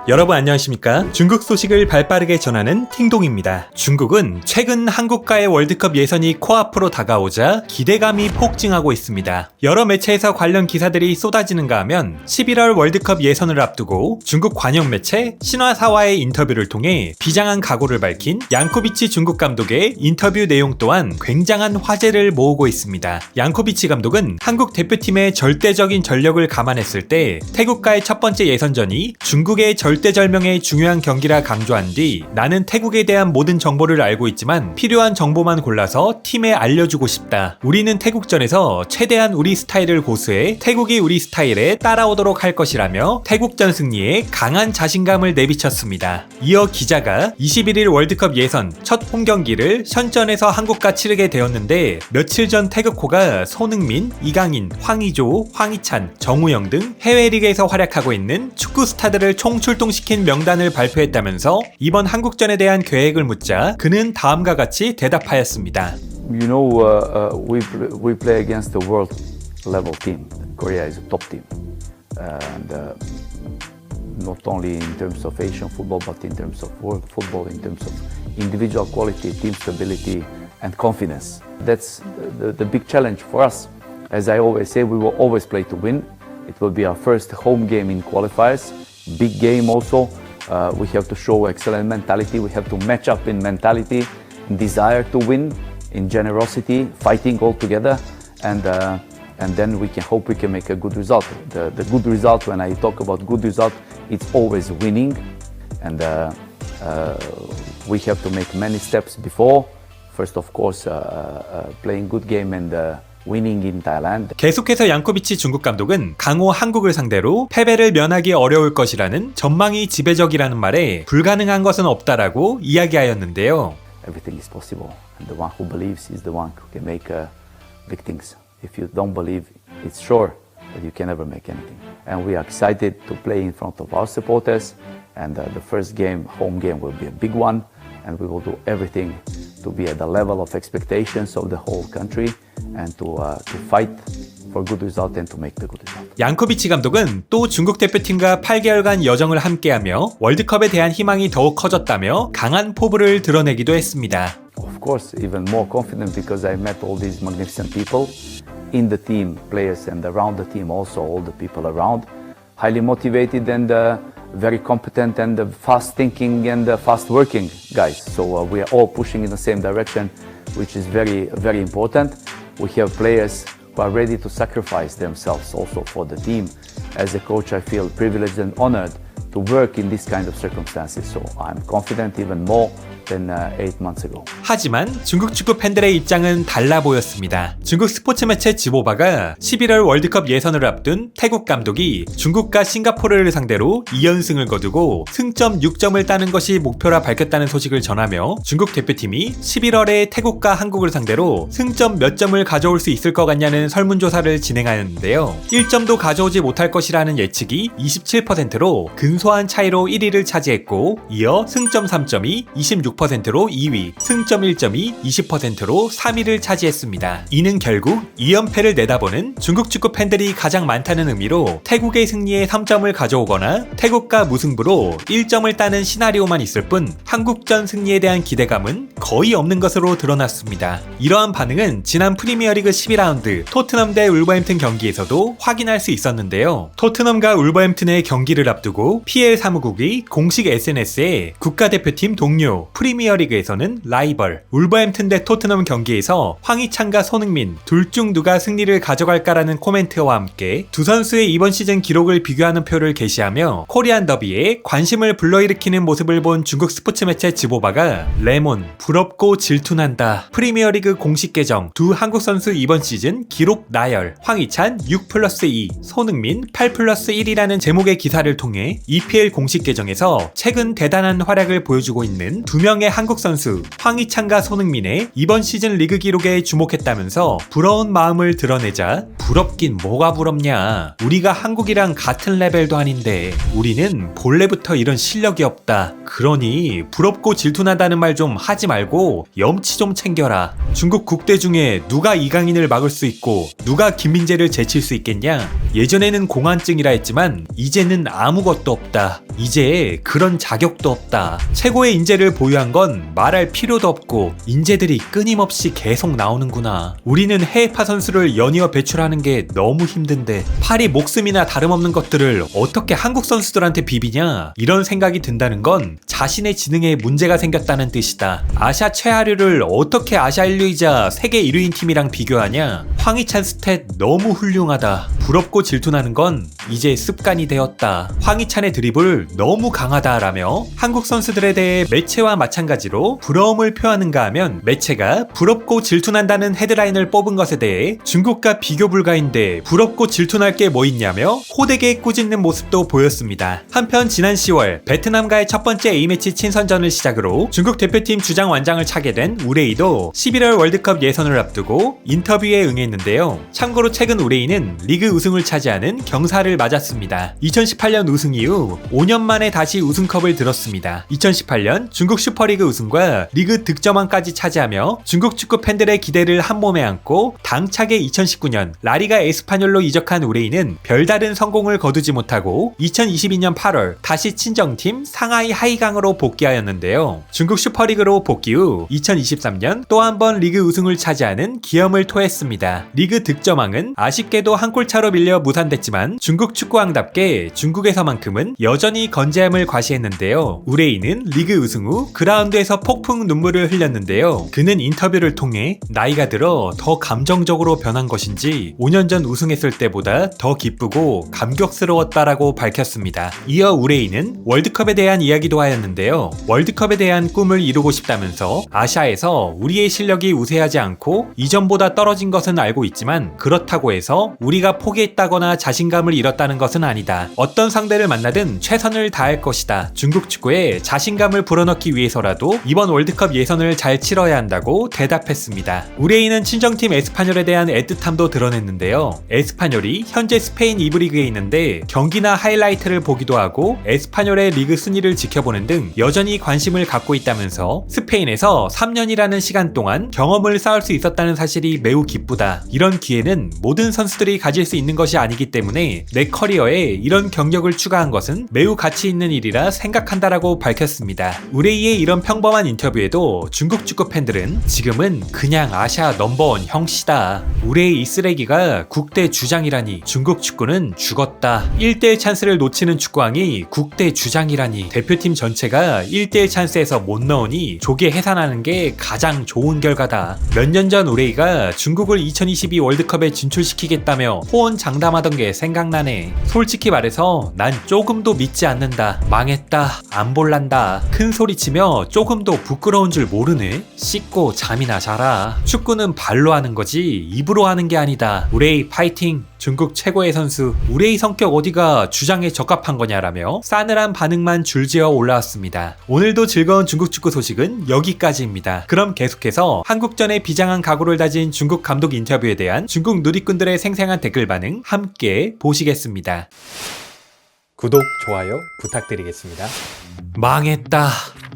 여러분 안녕하십니까? 중국 소식을 발빠르게 전하는 팅동입니다. 중국은 최근 한국과의 월드컵 예선이 코앞으로 다가오자 기대감이 폭증하고 있습니다. 여러 매체에서 관련 기사들이 쏟아지는가 하면 11월 월드컵 예선을 앞두고 중국 관영 매체 신화사와의 인터뷰를 통해 비장한 각오를 밝힌 양코비치 중국 감독의 인터뷰 내용 또한 굉장한 화제를 모으고 있습니다. 양코비치 감독은 한국 대표팀의 절대적인 전력을 감안했을 때 태국과의 첫 번째 예선전이 중국의 절대절명의 중요한 경기라 강조한 뒤 나는 태국에 대한 모든 정보를 알고 있지만 필요한 정보만 골라서 팀에 알려주고 싶다. 우리는 태국전에서 최대한 우리 스타일을 고수해 태국이 우리 스타일에 따라오도록 할 것이라며 태국전 승리에 강한 자신감을 내비쳤습니다. 이어 기자가 21일 월드컵 예선 첫 홈경기를 션전에서 한국과 치르게 되었는데 며칠 전 태극호가 손흥민, 이강인, 황의조, 황희찬, 정우영 등 해외 리그에서 활약하고 있는 축구 스타들을 총출동시킨 명단을 발표했다면서 이번 한국전에 대한 계획을 묻자 그는 다음과 같이 대답하였습니다. You know, we play against the world level team. Korea is a top team, and not only in terms of Asian football, but in terms of world football, in terms of individual quality, team stability, and confidence. That's the big challenge for us. As I always say, we will always play to win. It will be our first home game in qualifiers. Big game also. We have to show excellent mentality. We have to match up in mentality, in desire to win, in generosity, fighting all together, and then we can hope we can make a good result. The good result, when I talk about good result, it's always winning, and we have to make many steps before. First, of course, playing good game and winning in Thailand. 계속해서 양코비치 중국 감독은 강호 한국을 상대로 패배를 면하기 어려울 것이라는 전망이 지배적이라는 말에 불가능한 것은 없다라고 이야기하였는데요. Everything is possible, and the one who believes is the one who can make big things. If you don't believe, it's sure that you can never make anything. And we are excited to play in front of our supporters, and the first game, home game, will be a big one, and we will do everything to be at the level of expectations of the whole country and to fight for good result and to make the good result. 양코비치 감독은 또 중국 대표팀과 8개월간 여정을 함께하며 월드컵에 대한 희망이 더욱 커졌다며 강한 포부를 드러내기도 했습니다. Of course, even more confident because I met all these magnificent people in the team, players, and around the team also, all the people around, highly motivated and very competent and fast thinking and fast working guys. So we are all pushing in the same direction, which is very, very important. We have players who are ready to sacrifice themselves also for the team. As a coach, I feel privileged and honored to work in this kind of circumstances. So I'm confident even more than 8 months ago. 하지만 중국 축구 팬들의 입장은 달라 보였습니다. 중국 스포츠 매체 지보바가 11월 월드컵 예선을 앞둔 태국 감독이 중국과 싱가포르를 상대로 2연승을 거두고 승점 6점을 따는 것이 목표라 밝혔다는 소식을 전하며 중국 대표팀이 11월에 태국과 한국을 상대로 승점 몇 점을 가져올 수 있을 것 같냐는 설문조사를 진행하였는데요. 1점도 가져오지 못할 것이라는 예측이 27%로 근소한 차이로 1위를 차지했고 이어 승점 3점이 26%로 2위, 승점 1점이 20%로 3위를 차지했습니다. 이는 결국 2연패를 내다보는 중국 축구 팬들이 가장 많다는 의미로 태국의 승리에 3점을 가져오거나 태국과 무승부로 1점을 따는 시나리오만 있을 뿐 한국전 승리에 대한 기대감은 거의 없는 것으로 드러났습니다. 이러한 반응은 지난 프리미어리그 12라운드 토트넘 대 울버햄튼 경기에서도 확인할 수 있었는데요. 토트넘과 울버햄튼의 경기를 앞두고 PL 사무국이 공식 SNS에 국가대표팀 동료, 프리미어리그에서는 라이벌, 울버햄튼 대 토트넘 경기에서 황희찬과 손흥민 둘 중 누가 승리를 가져갈까라는 코멘트와 함께 두 선수의 이번 시즌 기록을 비교하는 표를 게시하며 코리안 더비에 관심을 불러일으키는 모습을 본 중국 스포츠 매체 지보바가 레몬, 부럽고 질투난다, 프리미어리그 공식 계정 두 한국 선수 이번 시즌 기록 나열, 황희찬 6+2, 손흥민 8+1이라는 제목의 기사를 통해 EPL 공식 계정에서 최근 대단한 활약을 보여주고 있는 두 명의 한국 선수 황희찬과 손흥민의 이번 시즌 리그 기록에 주목했다면서 부러운 마음을 드러내자 부럽긴 뭐가 부럽냐. 우리가 한국이랑 같은 레벨도 아닌데 우리는 본래부터 이런 실력이 없다. 그러니 부럽고 질투나다는 말 좀 하지 말고 염치 좀 챙겨라. 중국 국대 중에 누가 이강인을 막을 수 있고 누가 김민재를 제칠 수 있겠냐. 예전에는 공안증이라 했지만 이제는 아무것도 없다. 없다. 이제 그런 자격도 없다. 최고의 인재를 보유한 건 말할 필요도 없고 인재들이 끊임없이 계속 나오는구나. 우리는 해외파 선수를 연이어 배출하는 게 너무 힘든데 팔이 목숨이나 다름없는 것들을 어떻게 한국 선수들한테 비비냐? 이런 생각이 든다는 건 자신의 지능에 문제가 생겼다는 뜻이다. 아시아 최하류를 어떻게 아시아 1위이자 세계 1위인 팀이랑 비교하냐? 황희찬 스탯 너무 훌륭하다. 부럽고 질투나는 건 이제 습관이 되었다. 황희찬의 드리블 너무 강하다라며 한국 선수들에 대해 매체와 마찬가지로 부러움을 표하는가 하면 매체가 부럽고 질투난다는 헤드라인을 뽑은 것에 대해 중국과 비교 불가인데 부럽고 질투날 게 뭐 있냐며 호되게 꾸짖는 모습도 보였습니다. 한편 지난 10월 베트남과의 첫 번째 A매치 친선전을 시작으로 중국 대표팀 주장 완장을 차게 된 우레이도 11월 월드컵 예선을 앞두고 인터뷰에 응했는데요. 참고로 최근 우레이는 리그 우승을 차지하는 경사를 맞았습니다. 2018년 우승 이후 5년 만에 다시 우승컵을 들었습니다. 2018년 중국 슈퍼리그 우승과 리그 득점왕까지 차지하며 중국 축구 팬들의 기대를 한 몸에 안고 당차게 2019년 라리가 에스파뇰로 이적한 우레이는 별다른 성공을 거두지 못하고 2022년 8월 다시 친정팀 상하이 하이강으로 복귀하였는데요. 중국 슈퍼리그로 복귀 후 2023년 또 한 번 리그 우승을 차지하는 기염을 토했습니다. 리그 득점왕은 아쉽게도 한 골 차로 밀려 무산됐지만 중국 축구왕답게 중국에서만큼은 여전히 건재함을 과시했는데요. 우레이는 리그 우승 후 그라운드에서 폭풍 눈물을 흘렸는데요. 그는 인터뷰를 통해 나이가 들어 더 감정적으로 변한 것인지 5년 전 우승했을 때보다 더 기쁘고 감격스러웠다라고 밝혔습니다. 이어 우레이는 월드컵에 대한 이야기도 하였는데요. 월드컵에 대한 꿈을 이루고 싶다면서 아시아에서 우리의 실력이 우세하지 않고 이전보다 떨어진 것은 알고 있지만 그렇다고 해서 우리가 포기했다거나 자신감을 잃었다는 것은 아니다. 어떤 상대를 만나든 최선을 다할 것이다. 중국 축구에 자신감을 불어넣기 위해서라도 이번 월드컵 예선을 잘 치러야 한다고 대답했습니다. 우레이는 친정팀 에스파뇰에 대한 애틋함도 드러냈는데요. 에스파뇰이 현재 스페인 2부 리그에 있는데 경기나 하이라이트를 보기도 하고 에스파뇰의 리그 순위를 지켜보는 등 여전히 관심을 갖고 있다면서 스페인에서 3년이라는 시간 동안 경험을 쌓을 수 있었다는 사실이 매우 기쁘다. 이런 기회는 모든 선수들이 가질 수 있는 것이 아니기 때문에 내 커리어에 이런 경력을 추가한 것은 매우 가치 있는 일이라 생각한다라고 밝혔습니다. 우레이의 이런 평범한 인터뷰에도 중국 축구 팬들은 지금은 그냥 아시아 넘버원 형씨다. 우레이 이 쓰레기가 국대 주장이라니. 중국 축구는 죽었다. 1대1 찬스를 놓치는 축구왕이 국대 주장이라니. 대표팀 전체가 1대1 찬스에서 못 넣으니 조기 해산하는 게 가장 좋은 결과다. 몇 년 전 우레이가 중국을 2022 월드컵에 진출시키겠다며 호언장담하던 게 생각나네. 솔직히 말해서 난 조금도 믿지 않는다. 망했다. 안 볼란다. 큰 소리치며 조금도 부끄러운 줄 모르네. 씻고 잠이나 자라. 축구는 발로 하는 거지 입으로 하는 게 아니다. 우레이 파이팅. 중국 최고의 선수. 우레이 성격 어디가 주장에 적합한 거냐라며 싸늘한 반응만 줄지어 올라왔습니다. 오늘도 즐거운 중국 축구 소식은 여기까지입니다. 그럼 계속해서 한국전에 비장한 각오를 다진 중국 감독 인터뷰에 대한 중국 누리꾼들의 생생한 댓글 반응 함께 보시겠습니다. 구독, 좋아요 부탁드리겠습니다. 망했다.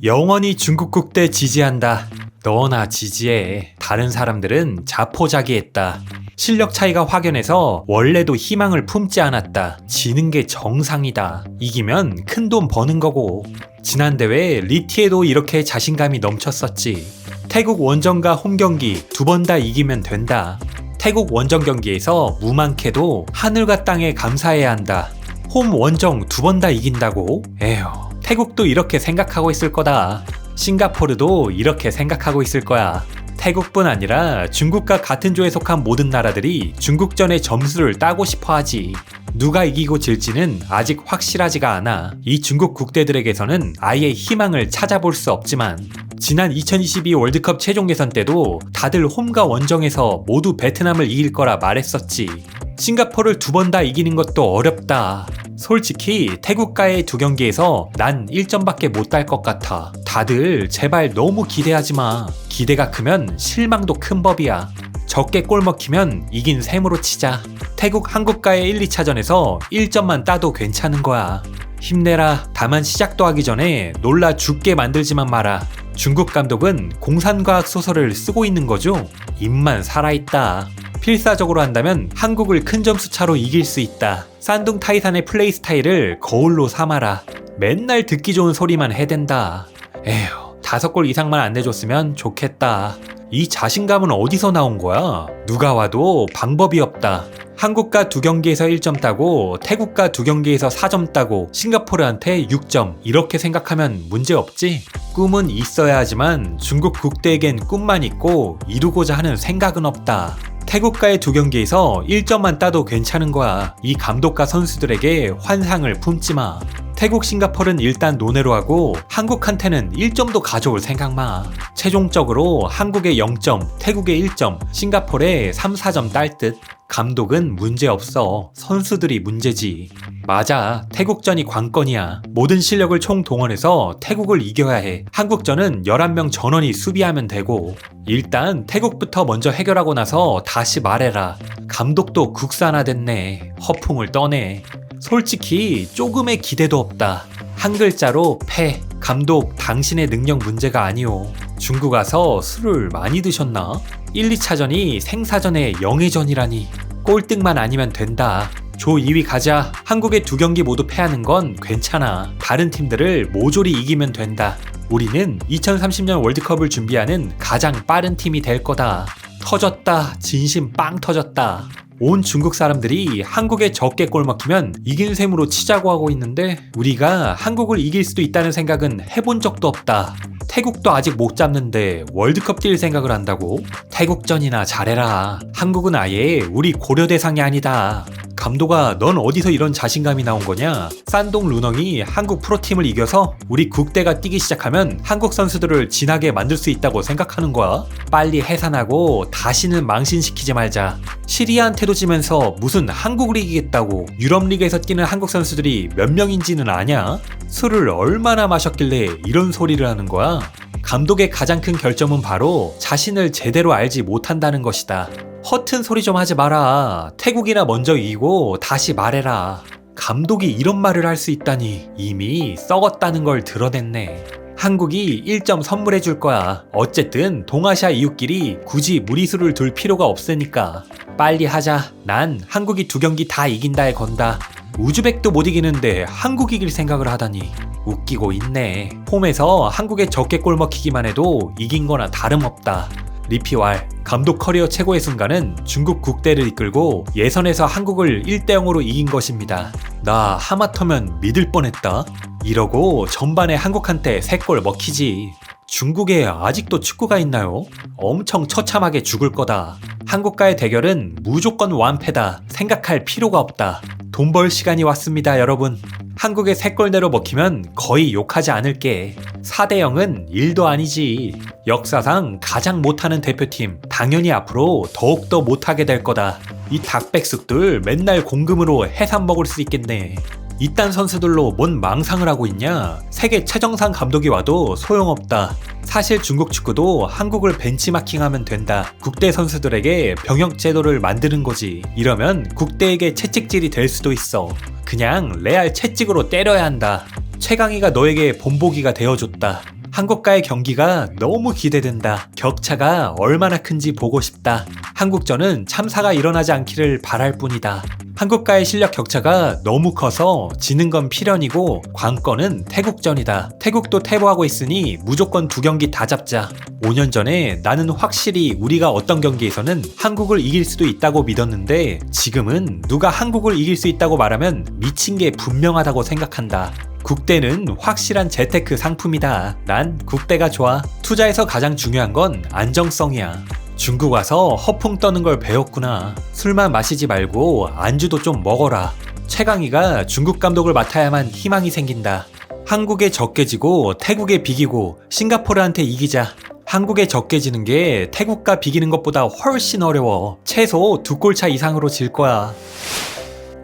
영원히 중국 국대 지지한다. 너나 지지해. 다른 사람들은 자포자기했다. 실력 차이가 확연해서 원래도 희망을 품지 않았다. 지는 게 정상이다. 이기면 큰 돈 버는 거고. 지난 대회 리티에도 이렇게 자신감이 넘쳤었지. 태국 원정과 홈 경기 2번 다 이기면 된다. 태국 원정 경기에서 무만케도 하늘과 땅에 감사해야 한다. 홈 원정 2번 다 이긴다고? 에휴, 태국도 이렇게 생각하고 있을 거다. 싱가포르도 이렇게 생각하고 있을 거야. 태국뿐 아니라 중국과 같은 조에 속한 모든 나라들이 중국전에 점수를 따고 싶어 하지. 누가 이기고 질지는 아직 확실하지가 않아. 이 중국 국대들에게서는 아예 희망을 찾아볼 수 없지만 지난 2022 월드컵 최종 예선 때도 다들 홈과 원정에서 모두 베트남을 이길 거라 말했었지. 싱가포르를 2번 다 이기는 것도 어렵다. 솔직히 태국과의 2경기에서 난 1점밖에 못 딸 것 같아. 다들 제발 너무 기대하지 마. 기대가 크면 실망도 큰 법이야. 적게 골 먹히면 이긴 셈으로 치자. 태국 한국과의 1, 2차전에서 1점만 따도 괜찮은 거야. 힘내라. 다만 시작도 하기 전에 놀라 죽게 만들지만 마라. 중국 감독은 공산과학 소설을 쓰고 있는 거죠? 입만 살아있다. 필사적으로 한다면 한국을 큰 점수 차로 이길 수 있다. 산둥 타이산의 플레이 스타일을 거울로 삼아라. 맨날 듣기 좋은 소리만 해댄다. 에휴, 5골 이상만 안 내줬으면 좋겠다. 이 자신감은 어디서 나온 거야? 누가 와도 방법이 없다. 한국과 2경기에서 1점 따고 태국과 2경기에서 4점 따고 싱가포르한테 6점 이렇게 생각하면 문제 없지? 꿈은 있어야 하지만 중국 국대에겐 꿈만 있고 이루고자 하는 생각은 없다. 태국과의 2경기에서 1점만 따도 괜찮은 거야. 이 감독과 선수들에게 환상을 품지 마. 태국 싱가포르는 일단 논외로 하고 한국한테는 1점도 가져올 생각 마. 최종적으로 한국에 0점, 태국에 1점, 싱가포르에 3, 4점 딸 듯. 감독은 문제 없어. 선수들이 문제지. 맞아. 태국전이 관건이야. 모든 실력을 총동원해서 태국을 이겨야 해. 한국전은 11명 전원이 수비하면 되고. 일단 태국부터 먼저 해결하고 나서 다시 말해라. 감독도 국산화됐네. 허풍을 떠네. 솔직히 조금의 기대도 없다. 한 글자로 패. 감독 당신의 능력 문제가 아니오. 중국 가서 술을 많이 드셨나? 1, 2차전이 생사전의 영예전이라니. 꼴등만 아니면 된다. 조 2위 가자. 한국의 2경기 모두 패하는 건 괜찮아. 다른 팀들을 모조리 이기면 된다. 우리는 2030년 월드컵을 준비하는 가장 빠른 팀이 될 거다. 터졌다. 진심 빵 터졌다. 온 중국 사람들이 한국에 적게 골 먹히면 이긴 셈으로 치자고 하고 있는데 우리가 한국을 이길 수도 있다는 생각은 해본 적도 없다. 태국도 아직 못 잡는데 월드컵 뛸 생각을 한다고? 태국전이나 잘해라. 한국은 아예 우리 고려 대상이 아니다. 감독아, 넌 어디서 이런 자신감이 나온 거냐? 산동 루넝이 한국 프로팀을 이겨서 우리 국대가 뛰기 시작하면 한국 선수들을 진하게 만들 수 있다고 생각하는 거야? 빨리 해산하고 다시는 망신시키지 말자. 시리아한테도 지면서 무슨 한국을 이기겠다고. 유럽리그에서 뛰는 한국 선수들이 몇 명인지는 아냐? 술을 얼마나 마셨길래 이런 소리를 하는 거야? 감독의 가장 큰 결점은 바로 자신을 제대로 알지 못한다는 것이다. 허튼 소리 좀 하지 마라. 태국이나 먼저 이기고 다시 말해라. 감독이 이런 말을 할 수 있다니 이미 썩었다는 걸 드러냈네. 한국이 1점 선물해 줄 거야. 어쨌든 동아시아 이웃끼리 굳이 무리수를 둘 필요가 없으니까. 빨리 하자. 난 한국이 2경기 다 이긴다에 건다. 우즈벡도 못 이기는데 한국 이길 생각을 하다니. 웃기고 있네. 홈에서 한국에 적게 골 먹히기만 해도 이긴 거나 다름없다. 리피왈, 감독 커리어 최고의 순간은 중국 국대를 이끌고 예선에서 한국을 1대0으로 이긴 것입니다. 나 하마터면 믿을 뻔했다. 이러고 전반에 한국한테 3골 먹히지. 중국에 아직도 축구가 있나요? 엄청 처참하게 죽을 거다. 한국과의 대결은 무조건 완패다. 생각할 필요가 없다. 돈 벌 시간이 왔습니다, 여러분. 한국에 3골내로 먹히면 거의 욕하지 않을게. 4대0은 1도 아니지. 역사상 가장 못하는 대표팀, 당연히 앞으로 더욱더 못하게 될 거다. 이 닭백숙들 맨날 공금으로 해산 먹을 수 있겠네. 이딴 선수들로 뭔 망상을 하고 있냐? 세계 최정상 감독이 와도 소용없다. 사실 중국 축구도 한국을 벤치마킹하면 된다. 국대 선수들에게 병역 제도를 만드는 거지. 이러면 국대에게 채찍질이 될 수도 있어. 그냥 레알 채찍으로 때려야 한다. 최강희가 너에게 본보기가 되어줬다. 한국과의 경기가 너무 기대된다. 격차가 얼마나 큰지 보고 싶다. 한국전은 참사가 일어나지 않기를 바랄 뿐이다. 한국과의 실력 격차가 너무 커서 지는 건 필연이고 관건은 태국전이다. 태국도 퇴보하고 있으니 무조건 2경기 다 잡자. 5년 전에 나는 확실히 우리가 어떤 경기에서는 한국을 이길 수도 있다고 믿었는데 지금은 누가 한국을 이길 수 있다고 말하면 미친 게 분명하다고 생각한다. 국대는 확실한 재테크 상품이다. 난 국대가 좋아. 투자에서 가장 중요한 건 안정성이야. 중국 와서 허풍 떠는 걸 배웠구나. 술만 마시지 말고 안주도 좀 먹어라. 최강희가 중국 감독을 맡아야만 희망이 생긴다. 한국에 적게 지고 태국에 비기고 싱가포르한테 이기자. 한국에 적게 지는 게 태국과 비기는 것보다 훨씬 어려워. 최소 2골 차 이상으로 질 거야.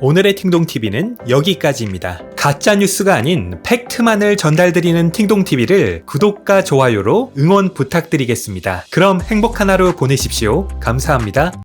오늘의 팅동TV는 여기까지입니다. 가짜뉴스가 아닌 팩트만을 전달드리는 팅동TV를 구독과 좋아요로 응원 부탁드리겠습니다. 그럼 행복한 하루 보내십시오. 감사합니다.